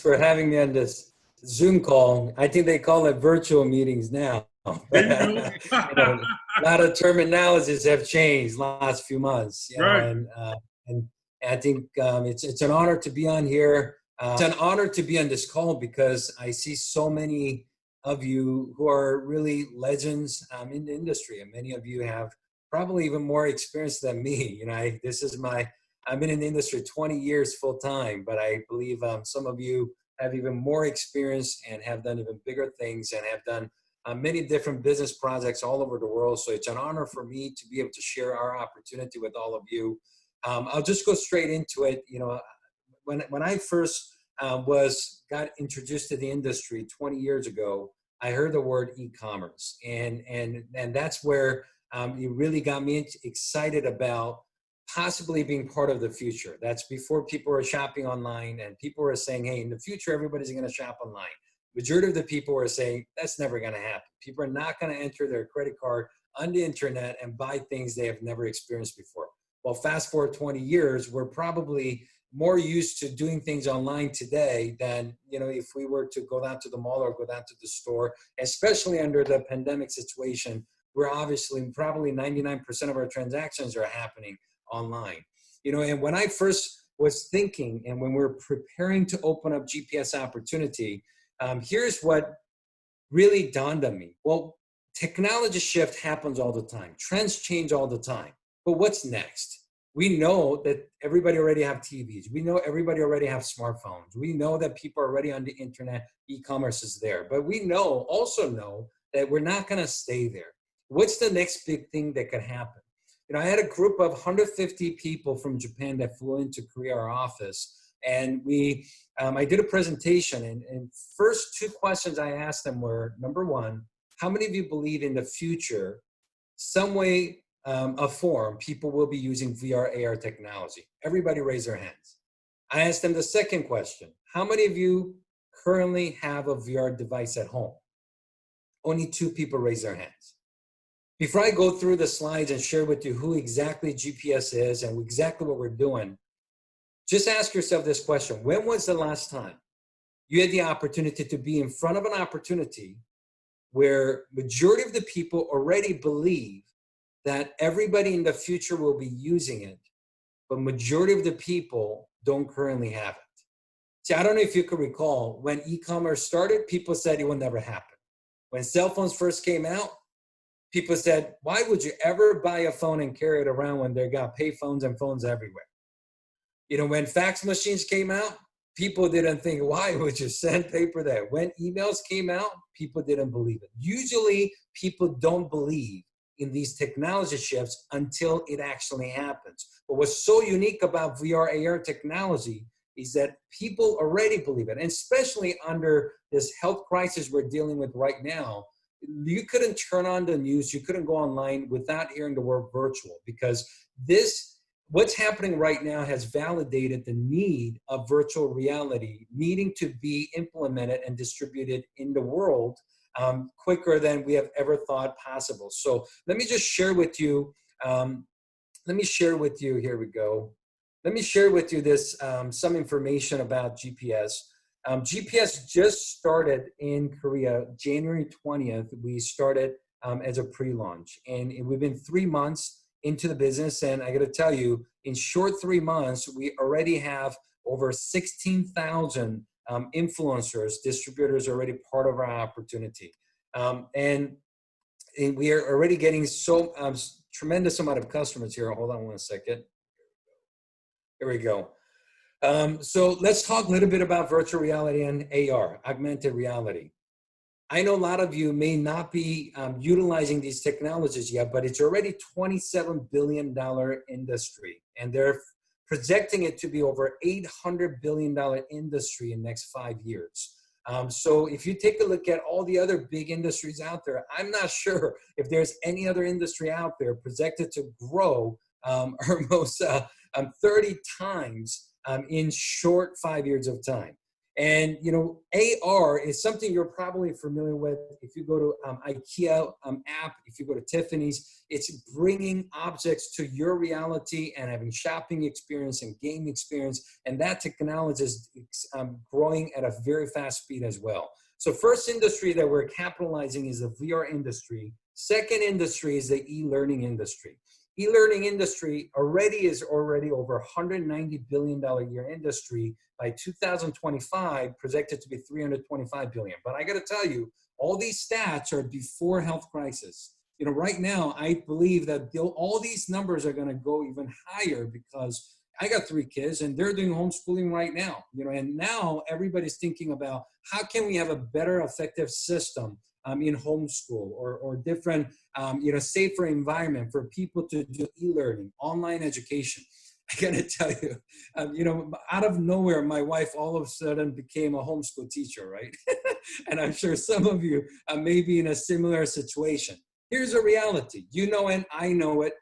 for having me on this Zoom call. I think they call it virtual meetings now. There you go. A lot of terminologies have changed last few months. Right. And I think it's an honor to be on here. It's an honor to be on this call because I see so many of you who are really legends in the industry, and many of you have probably even more experience than me. I've been in the industry 20 years full time, but I believe some of you have even more experience and have done even bigger things and have done many different business projects all over the world. So it's an honor for me to be able to share our opportunity with all of you. I'll just go straight into it. When I first got introduced to the industry 20 years ago, I heard the word e-commerce, and that's where it really got me excited about possibly being part of the future. That's before people were shopping online and people were saying, hey, in the future, everybody's going to shop online. Majority of the people were saying that's never going to happen. People are not going to enter their credit card on the internet and buy things they have never experienced before. Well, fast forward 20 years, we're probably more used to doing things online today than, if we were to go down to the mall or go down to the store, especially under the pandemic situation, where obviously probably 99% of our transactions are happening online. And when I first was thinking, and when we're preparing to open up GPS Opportunity, here's what really dawned on me. Well, technology shift happens all the time. Trends change all the time. But what's next? We know that everybody already have TVs. We know everybody already have smartphones. We know that people are already on the internet. E-commerce is there. But we also know that we're not going to stay there. What's the next big thing that could happen? I had a group of 150 people from Japan that flew into Korea, our office, and I did a presentation, and first two questions I asked them were, number one, how many of you believe in the future, some way, a form, people will be using VR, AR technology? Everybody raise their hands. I asked them the second question, how many of you currently have a VR device at home? Only two people raise their hands. Before I go through the slides and share with you who exactly GPS is and exactly what we're doing, just ask yourself this question. When was the last time you had the opportunity to be in front of an opportunity where majority of the people already believe that everybody in the future will be using it, but majority of the people don't currently have it? See, I don't know if you could recall, when e-commerce started, people said it will never happen. When cell phones first came out, people said, why would you ever buy a phone and carry it around when they got pay phones and phones everywhere? When fax machines came out, people didn't think, why would you send paper there? When emails came out, people didn't believe it. Usually, people don't believe in these technology shifts until it actually happens. But what's so unique about VR, AR technology is that people already believe it, and especially under this health crisis we're dealing with right now. You couldn't turn on the news, you couldn't go online without hearing the word virtual, because what's happening right now has validated the need of virtual reality needing to be implemented and distributed in the world quicker than we have ever thought possible. So let me just share with you, here we go. Let me share with you some information about GPS. GPS just started in Korea, January 20th. We started as a pre-launch, and we've been 3 months into the business. And I got to tell you, in short 3 months, we already have over 16,000 influencers, distributors already part of our opportunity. And we are already getting so tremendous amount of customers here. Hold on one second. Here we go. So let's talk a little bit about virtual reality and AR, augmented reality. I know a lot of you may not be utilizing these technologies yet, but it's already $27 billion industry, and they're projecting it to be over $800 billion industry in the next 5 years. So if you take a look at all the other big industries out there, I'm not sure if there's any other industry out there projected to grow almost 30 times in short 5 years of time. And, you know, AR is something you're probably familiar with. If you go to IKEA app, if you go to Tiffany's, it's bringing objects to your reality and having shopping experience and game experience. And that technology is growing at a very fast speed as well. So first industry that we're capitalizing is the VR industry. Second industry is the e-learning industry. E-learning industry is already over $190 billion a year industry. By 2025, projected to be 325 billion. But I got to tell you, all these stats are before health crisis. You know, right now, I believe that all these numbers are going to go even higher because I got 3 kids and they're doing homeschooling right now. You know, and now everybody's thinking about how can we have a better, effective system in homeschool or different, you know, safer environment for people to do e-learning, online education. I gotta tell you, you know, out of nowhere, my wife all of a sudden became a homeschool teacher, right? And I'm sure some of you may be in a similar situation. Here's a reality, you know, and I know it.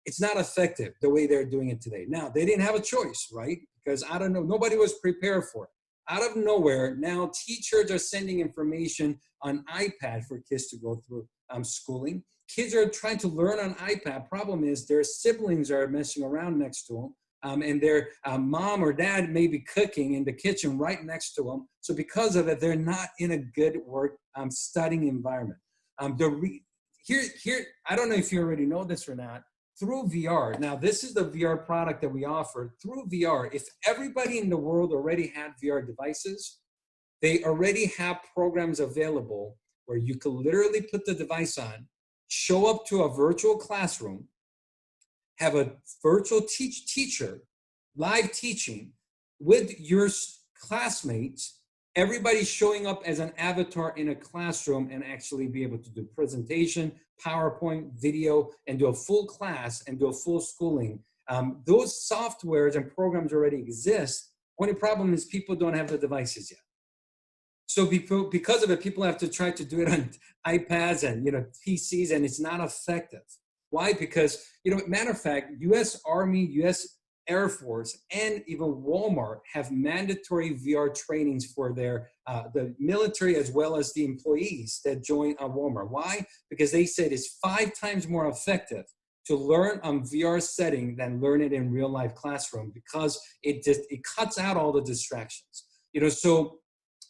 It's not effective the way they're doing it today. Now, they didn't have a choice, right? Because I don't know, nobody was prepared for it. Out of nowhere, now teachers are sending information on iPad for kids to go through schooling. Kids are trying to learn on iPad. Problem is their siblings are messing around next to them. And their mom or dad may be cooking in the kitchen right next to them. So because of it, they're not in a good work studying environment. Here, I don't know if you already know this or not, through VR. Now, this is the VR product that we offer. Through VR, if everybody in the world already had VR devices, they already have programs available where you could literally put the device on, show up to a virtual classroom, have a virtual teacher, live teaching with your classmates, everybody showing up as an avatar in a classroom and actually be able to do presentation, PowerPoint, video, and do a full class and do a full schooling. Those softwares and programs already exist. Only problem is people don't have the devices yet. So because of it, people have to try to do it on iPads and, you know, PCs, and it's not effective. Why? Because, you know, matter of fact, U.S. Army, U.S. Air Force, and even Walmart have mandatory VR trainings for their the military as well as the employees that join Walmart. Why? Because they said it's 5 times more effective to learn on VR setting than learn it in real life classroom because it cuts out all the distractions. You know, so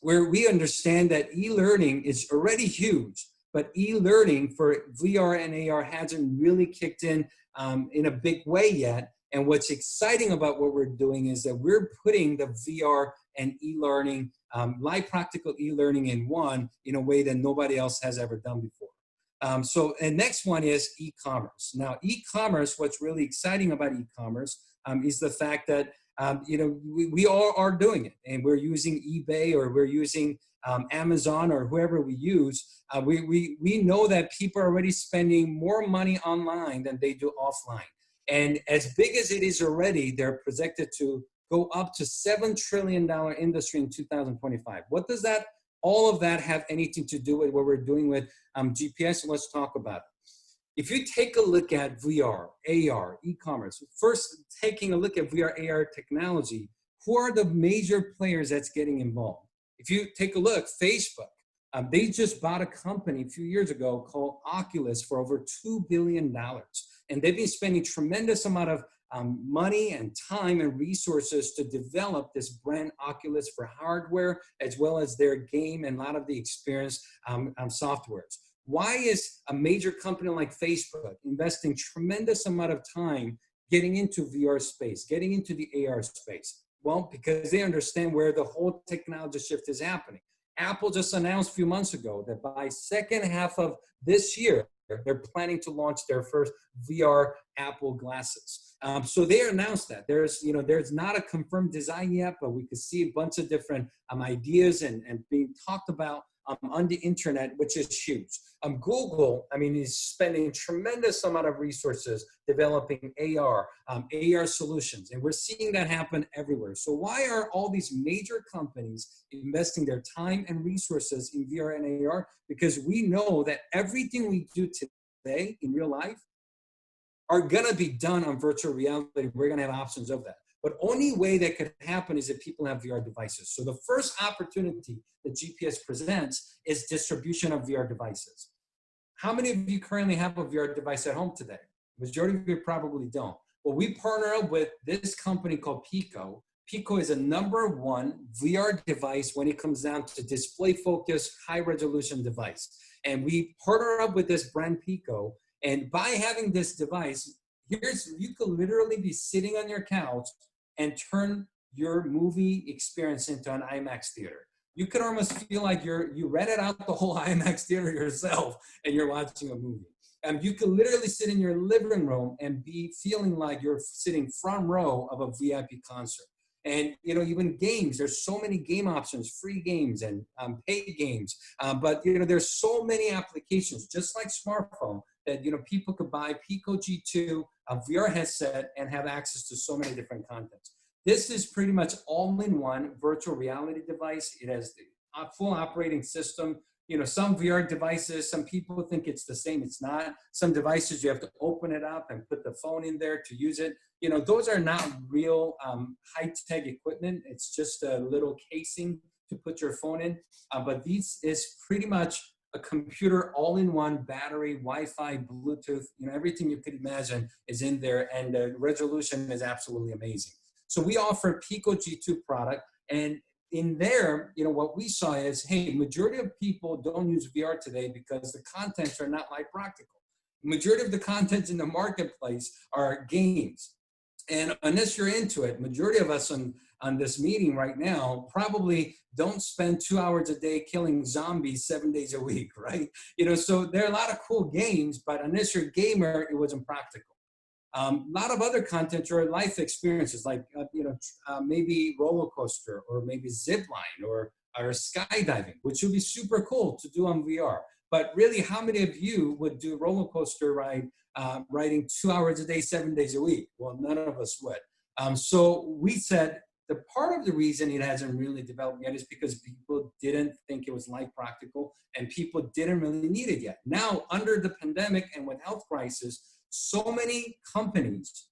where we understand that e-learning is already huge, but e-learning for VR and AR hasn't really kicked in a big way yet. And what's exciting about what we're doing is that we're putting the VR and e-learning, live practical e-learning in one in a way that nobody else has ever done before. So the next one is e-commerce. Now, e-commerce, what's really exciting about e-commerce is the fact that you know, we all are doing it, and we're using eBay or we're using Amazon or whoever we use. We know that people are already spending more money online than they do offline. And as big as it is already, they're projected to go up to $7 trillion industry in 2025. What does that, all of that have anything to do with what we're doing with GPS? Let's talk about it. If you take a look at VR, AR, e-commerce, first taking a look at VR, AR technology, who are the major players that's getting involved? If you take a look, Facebook, they just bought a company a few years ago called Oculus for over $2 billion. And they've been spending tremendous amount of money and time and resources to develop this brand Oculus for hardware, as well as their game and a lot of the experience softwares. Why is a major company like Facebook investing tremendous amount of time getting into VR space, getting into the AR space? Well, because they understand where the whole technology shift is happening. Apple just announced a few months ago that by second half of this year, they're planning to launch their first VR Apple glasses. So they announced that. There's not a confirmed design yet, but we could see a bunch of different ideas and being talked about on the internet, which is huge. Google, I mean, is spending tremendous amount of resources developing AR solutions, and we're seeing that happen everywhere. So why are all these major companies investing their time and resources in VR and AR? Because we know that everything we do today in real life are gonna be done on virtual reality. We're gonna have options of that. But only way that could happen is if people have VR devices. So the first opportunity that GPS presents is distribution of VR devices. How many of you currently have a VR device at home today? Majority of you probably don't. Well, we partner up with this company called Pico. Pico is a #1 VR device when it comes down to display focus, high resolution device. And we partner up with this brand Pico. And by having this device, you could literally be sitting on your couch and turn your movie experience into an IMAX theater. You could almost feel like you rented out the whole IMAX theater yourself and you're watching a movie. You could literally sit in your living room and be feeling like you're sitting front row of a VIP concert. And even games, there's so many game options, free games and paid games. But there's so many applications, just like smartphone, that people could buy Pico G2, a VR headset, and have access to so many different contents. This is pretty much all-in-one virtual reality device. It has the full operating system. Some VR devices, some people think it's the same. It's not. Some devices, you have to open it up and put the phone in there to use it. Those are not real high-tech equipment. It's just a little casing to put your phone in. But this is pretty much a computer all-in-one, battery, Wi-Fi, Bluetooth, everything you could imagine is in there, and the resolution is absolutely amazing. So we offer Pico G2 product, and in there, what we saw is, hey, majority of people don't use VR today because the contents are not like practical. Majority of the contents in the marketplace are games. And unless you're into it, majority of us on this meeting right now probably don't spend 2 hours a day killing zombies 7 days a week, right? So there are a lot of cool games, but unless you're a gamer, it wasn't practical. A lot of other content are life experiences, like maybe roller coaster, or maybe zip line, or skydiving, which would be super cool to do on VR. But really, how many of you would do roller coaster riding 2 hours a day, 7 days a week? Well, none of us would. So we said the part of the reason it hasn't really developed yet is because people didn't think it was life practical, and people didn't really need it yet. Now, under the pandemic and with health crisis, so many companies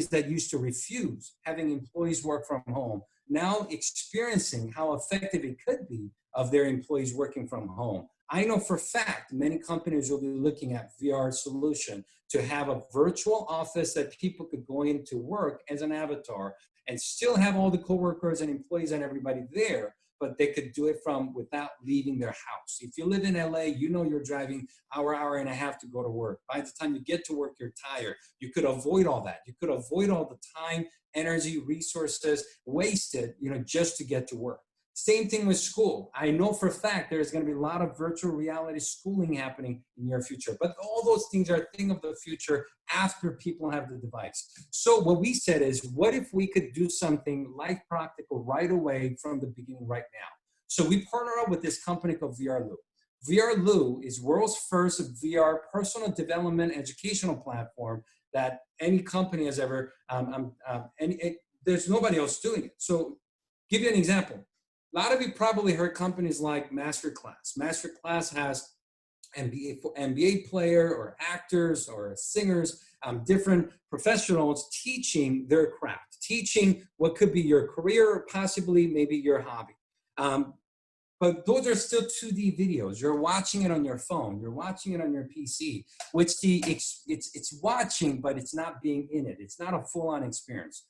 that used to refuse having employees work from home, now experiencing how effective it could be of their employees working from home. I know for a fact many companies will be looking at VR solution to have a virtual office that people could go into work as an avatar and still have all the coworkers and employees and everybody there, but they could do it from without leaving their house. If you live in LA, you're driving hour and a half to go to work. By the time you get to work, you're tired. You could avoid all that. You could avoid all the time, energy, resources wasted, just to get to work. Same thing with school. I know for a fact there's going to be a lot of virtual reality schooling happening in the near future, but all those things are a thing of the future after people have the device. So what we said is, what if we could do something life practical right away from the beginning right now? So we partner up with this company called VRLoo. VRLoo is world's first VR personal development educational platform that any company has ever, there's nobody else doing it. So give you an example. A lot of you probably heard companies like Masterclass. Masterclass has NBA player or actors or singers, different professionals teaching their craft, teaching what could be your career or possibly maybe your hobby. But those are still 2D videos. You're watching it on your phone. You're watching it on your PC, which it's watching, but it's not being in it. It's not a full-on experience.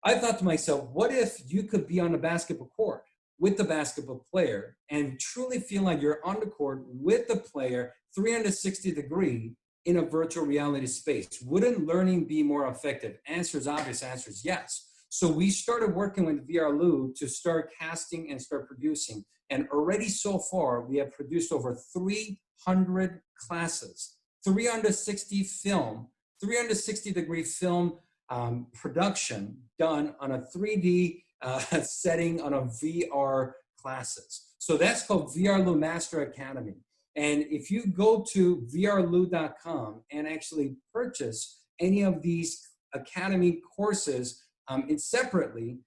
I thought to myself, what if you could be on a basketball court with the basketball player and truly feel like you're on the court with the player 360 degree in a virtual reality space? Wouldn't learning be more effective? Obvious answer is yes. So we started working with VRLoo to start casting and start producing. And already so far, we have produced over 300 classes, 360 degree film production done on a 3D setting on a VR classes. So that's called VRLoo Master Academy. And if you go to vrloo.com and actually purchase any of these academy courses separately,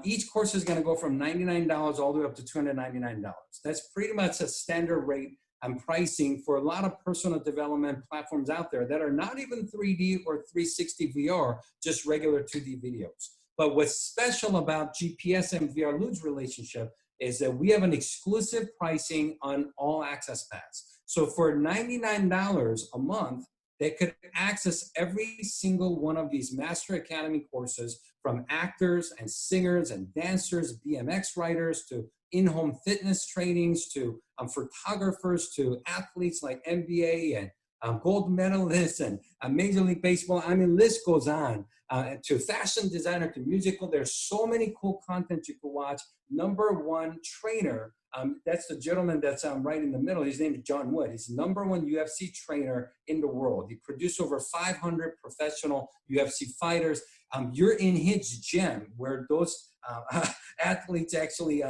each course is going to go from $99 all the way up to $299. That's pretty much a standard rate pricing for a lot of personal development platforms out there that are not even 3D or 360 VR, just regular 2D videos. But what's special about GPS and VR Lude's relationship is that we have an exclusive pricing on all access pass. So for $99 a month, they could access every single one of these Master Academy courses, from actors and singers and dancers, BMX riders, to in-home fitness trainings, to photographers, to athletes like NBA and gold medalists and Major League Baseball. I mean, list goes on. To fashion designer, to musical. There's so many cool content you can watch. Number one trainer, that's the gentleman that's right in the middle. His name is John Wood. He's the number one UFC trainer in the world. He produced over 500 professional UFC fighters. You're in his gym where those athletes actually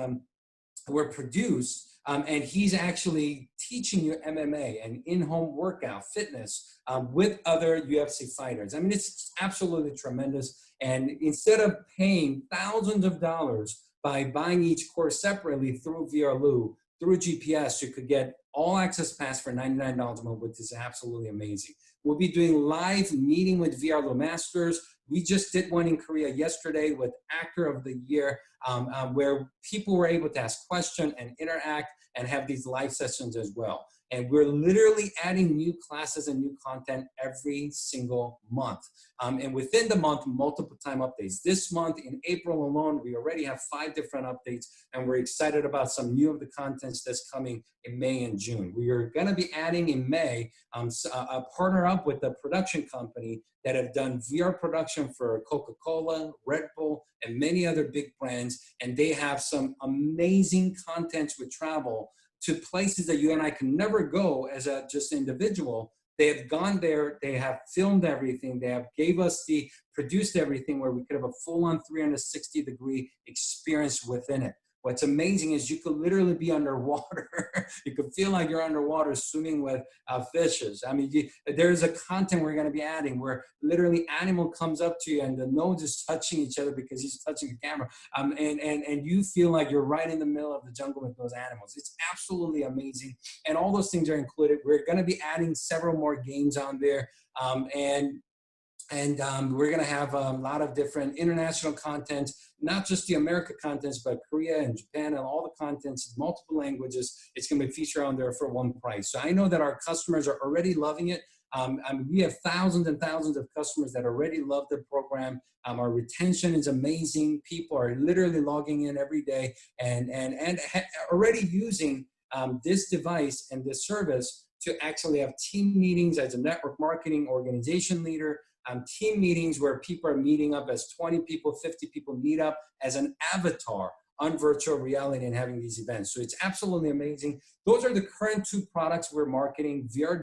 were produced. And he's actually teaching you MMA and in-home workout, fitness with other UFC fighters. I mean, it's absolutely tremendous. And instead of paying thousands of dollars by buying each course separately through VRLU, through GPS, you could get all access pass for $99 a month, which is absolutely amazing. We'll be doing live meeting with VRLU Masters. We just did one in Korea yesterday with Actor of the Year, where people were able to ask questions and interact and have these live sessions as well. And we're literally adding new classes and new content every single month. And within the month, multiple time updates. This month, in April alone, we already have 5 different updates, and we're excited about some new of the contents that's coming in May and June. We are gonna be adding in May, partner up with a production company that have done VR production for Coca-Cola, Red Bull, and many other big brands. And they have some amazing contents with travel to places that you and I can never go as a just individual. They have gone there, they have filmed everything, they have produced everything where we could have a full-on 360-degree experience within it. What's amazing is you could literally be underwater. You could feel like you're underwater swimming with fishes. I mean, there's a content we're going to be adding where literally animal comes up to you and the nose is touching each other because he's touching the camera. And you feel like you're right in the middle of the jungle with those animals. It's absolutely amazing. And all those things are included. We're going to be adding several more games on there. We're going to have a lot of different international content, not just the America contents, but Korea and Japan and all the contents, multiple languages. It's going to be featured on there for one price. So I know that our customers are already loving it. We have thousands and thousands of customers that already love the program. Our retention is amazing. People are literally logging in every day and already using this device and this service to actually have team meetings as a network marketing organization leader. Team meetings where people are meeting up as 20 people, 50 people meet up as an avatar on virtual reality and having these events. So it's absolutely amazing. Those are the current 2 products we're marketing. VR